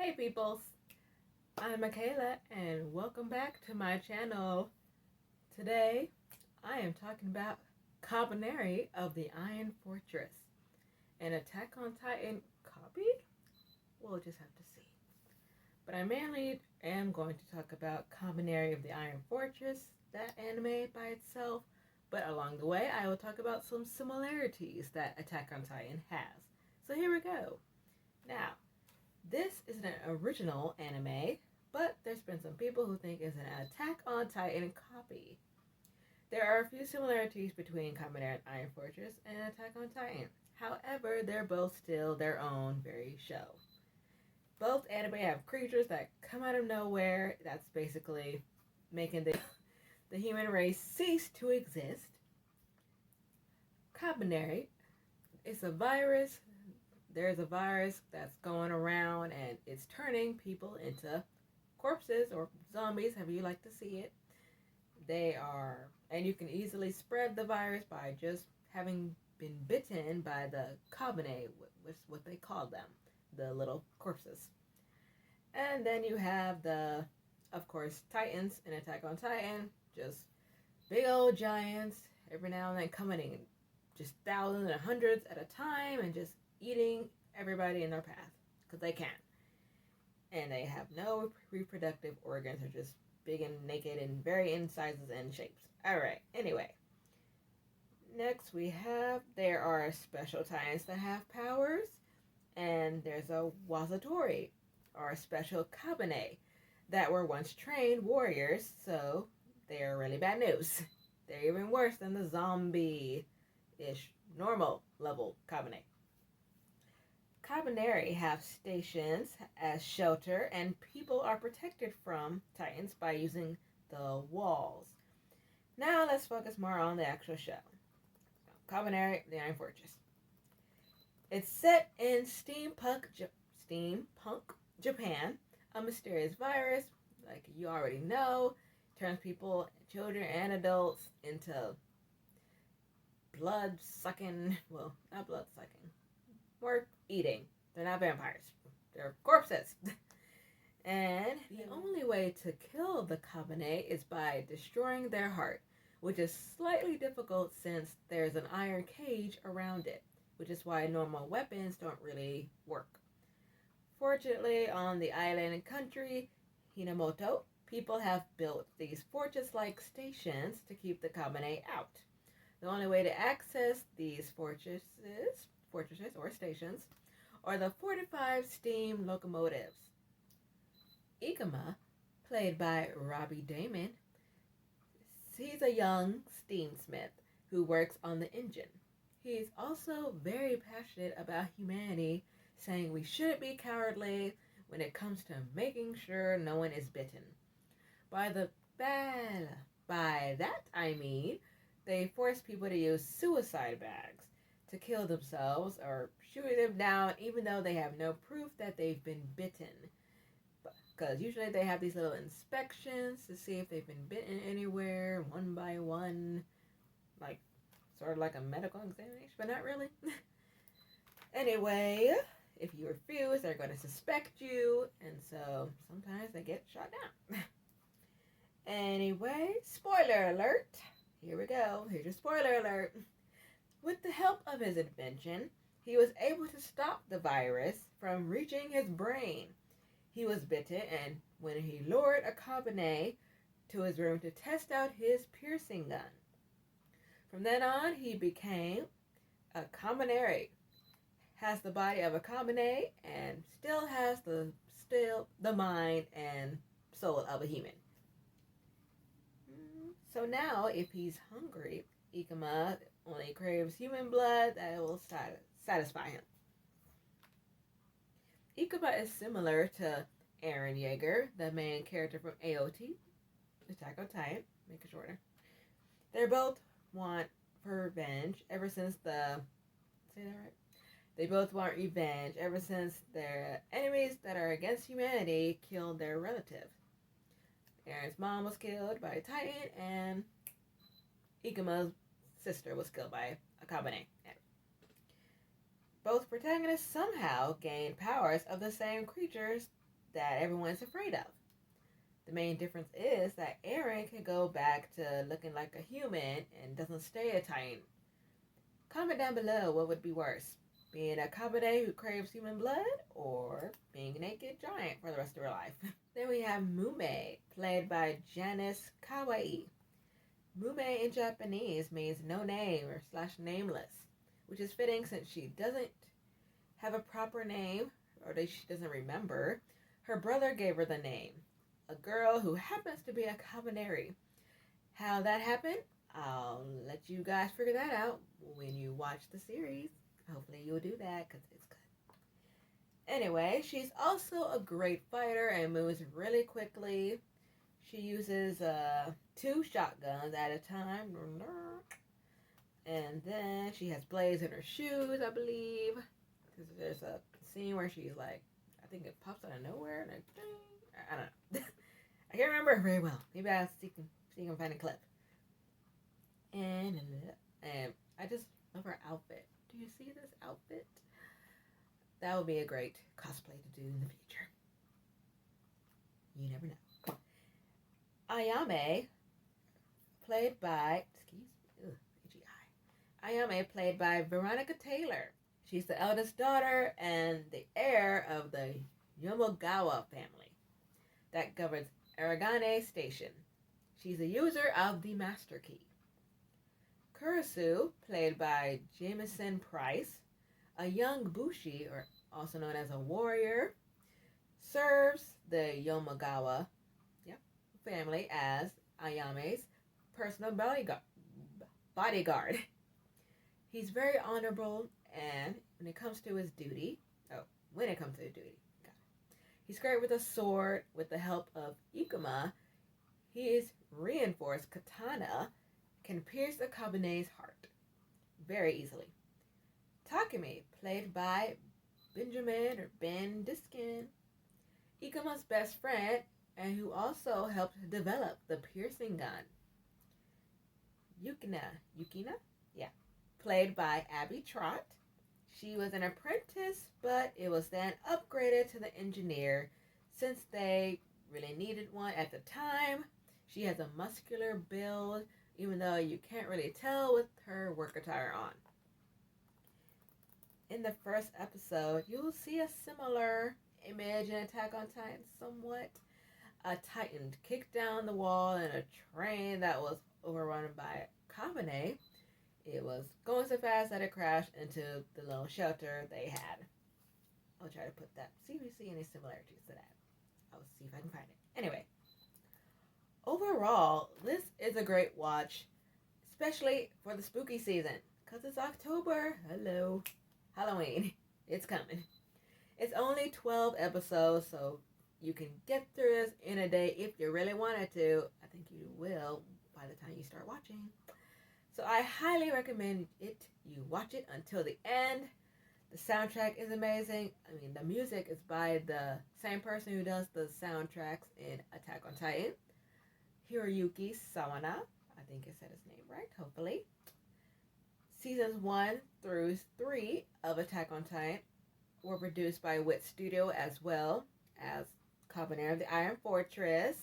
Hey peoples, I'm Michaela and welcome back to my channel. Today I am talking about Kabaneri of the Iron Fortress. An Attack on Titan copy? We'll just have to see. But I mainly am going to talk about Kabaneri of the Iron Fortress, that anime by itself, but along the way I will talk about some similarities that Attack on Titan has. So here we go. Now, this is an original anime, but there's been some people who think it's an Attack on Titan copy. There are a few similarities between Kabaneri and Iron Fortress and Attack on Titan. However, they're both still their own very show. Both anime have creatures that come out of nowhere. That's basically making the human race cease to exist. Kabaneri is a virus. There's a virus that's going around and it's turning people into corpses or zombies, however you like to see it. And you can easily spread the virus by just having been bitten by the Kamine, which is what they call them, the little corpses. And then you have of course, Titans in Attack on Titan, just big old giants, every now and then coming in just thousands and hundreds at a time and just eating everybody in their path because they can. And they have no reproductive organs. They're just big and naked and varying sizes and shapes. Alright, anyway. Next there are special Titans that have powers. And there's a Wazatori, or a special Kabane, that were once trained warriors, so they are really bad news. They're even worse than the zombie-ish, normal level Kabane. Kabaneri have stations as shelter, and people are protected from Titans by using the walls. Now let's focus more on the actual show. Kabaneri, the Iron Fortress. It's set in steampunk Japan. A mysterious virus, like you already know, turns people, children and adults, into blood-sucking, well, not blood-sucking, more eating. They're not vampires. They're corpses. And the only way to kill the Kabane is by destroying their heart, which is slightly difficult since there's an iron cage around it, which is why normal weapons don't really work. Fortunately, on the island and country, Hinamoto, people have built these fortress-like stations to keep the Kabane out. The only way to access these fortresses or stations are the 45 steam locomotives. Ikema, played by Robbie Damon, he's a young steamsmith who works on the engine. He's also very passionate about humanity, saying we shouldn't be cowardly when it comes to making sure no one is bitten. By that I mean they force people to use suicide bags to kill themselves or shooting them down even though they have no proof that they've been bitten. Because usually they have these little inspections to see if they've been bitten anywhere, one by one, like sort of like a medical examination, but not really. Anyway, if you refuse, they're going to suspect you, and so sometimes they get shot down. Anyway, spoiler alert. Here we go. Here's your spoiler alert. With the help of his invention, he was able to stop the virus from reaching his brain. He was bitten, and when he lured a Kabane to his room to test out his piercing gun. From then on, he became a Kabaneri. Has the body of a Kabane and still has the mind and soul of a human. So now, if he's hungry, Ikema only craves human blood that will satisfy him. Ikema is similar to Eren Yeager, the main character from AOT, Attack on Titan, make it shorter. They both want revenge ever since say that right? They both want revenge ever since their enemies that are against humanity killed their relative. Eren's mom was killed by a Titan, and Ikema's sister was killed by a Kabane. Both protagonists somehow gain powers of the same creatures that everyone's afraid of. The main difference is that Eren can go back to looking like a human and doesn't stay a Titan. Comment down below what would be worse, being a Kabaneri who craves human blood or being a naked giant for the rest of her life. Then we have Mumei, played by Janice Kawaii. Mumei in Japanese means no name or / nameless, which is fitting since she doesn't have a proper name, or that she doesn't remember. Her brother gave her the name, a girl who happens to be a Kabaneri. How that happened, I'll let you guys figure that out when you watch the series. Hopefully you'll do that because it's good. Anyway, she's also a great fighter and moves really quickly. She uses 2 shotguns at a time. And then she has blades in her shoes, I believe. There's a scene where she's like, I think it pops out of nowhere. And I don't know. I can't remember very well. Maybe I'll see if I can find a clip. And I just love her outfit. Do you see this outfit? That would be a great cosplay to do in the future. You never know. Ayame, played by, Ayame, played by Veronica Taylor. She's the eldest daughter and the heir of the Yomogawa family that governs Aragane Station. She's a user of the Master Key. Kurisu, played by Jameson Price, a young bushi, or also known as a warrior, serves the Yomogawa family as Ayame's personal bodyguard. He's very honorable, and when it comes to duty, he's great with a sword. With the help of Ikema, his reinforced katana can pierce a Kabane's heart very easily. Takemi, played by Benjamin or Ben Diskin, Ikema's best friend, and who also helped develop the piercing gun. Yukina, played by Abby Trott. She was an apprentice, but it was then upgraded to the engineer since they really needed one at the time. She has a muscular build, even though you can't really tell with her work attire on. In the first episode, you'll see a similar image in Attack on Titan somewhat. A Titan kicked down the wall in a train that was overrun by Kamine. It was going so fast that it crashed into the little shelter they had. I'll try to put that, see if you see any similarities to that. I'll see if I can find it. Anyway, overall, this is a great watch, especially for the spooky season, because it's October. Hello. Halloween. It's coming. It's only 12 episodes, so you can get through this in a day if you really wanted to. I think you will by the time you start watching. So I highly recommend it. You watch it until the end. The soundtrack is amazing. I mean, the music is by the same person who does the soundtracks in Attack on Titan, Hiroyuki Sawana. I think I said his name right, hopefully. Seasons 1 through 3 of Attack on Titan were produced by Wit Studio, as well as Kabaneri of the Iron Fortress.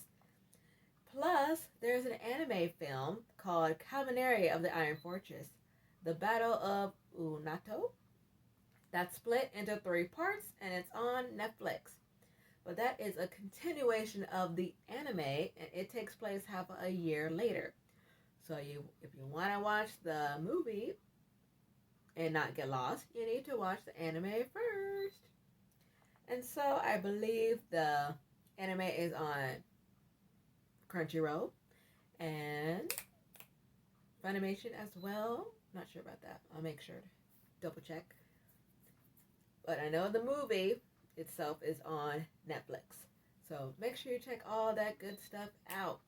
Plus, there's an anime film called Kabaneri of the Iron Fortress, The Battle of Unato. That's split into 3 parts, and it's on Netflix. But that is a continuation of the anime, and it takes place half a year later. So if you want to watch the movie and not get lost, you need to watch the anime first. And so I believe the anime is on Crunchyroll and Funimation as well. Not sure about that. I'll make sure to double check. But I know the movie itself is on Netflix. So make sure you check all that good stuff out.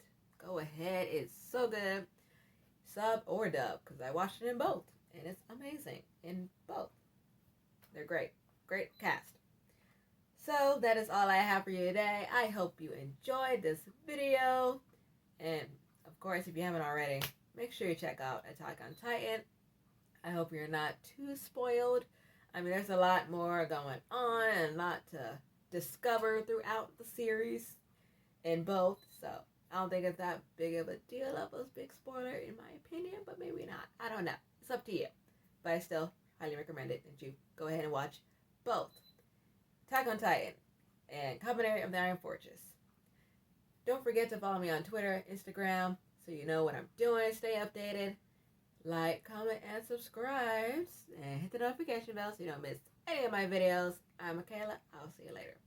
Go ahead. It's so good. Sub or dub, because I watched it in both. And it's amazing in both. They're great. Great cast. So that is all I have for you today. I hope you enjoyed this video. And of course, if you haven't already, make sure you check out Attack on Titan. I hope you're not too spoiled. I mean, there's a lot more going on and a lot to discovered throughout the series in both. So I don't think it's that big of a deal of a big spoiler in my opinion, but maybe not. I don't know. It's up to you. But I still highly recommend it that you go ahead and watch both Attack on Titan and Kabaneri of the Iron Fortress. Don't forget to follow me on Twitter, Instagram, so you know what I'm doing. Stay updated. Like, comment, and subscribe. And hit the notification bell so you don't miss any of my videos. I'm Michaela. I'll see you later.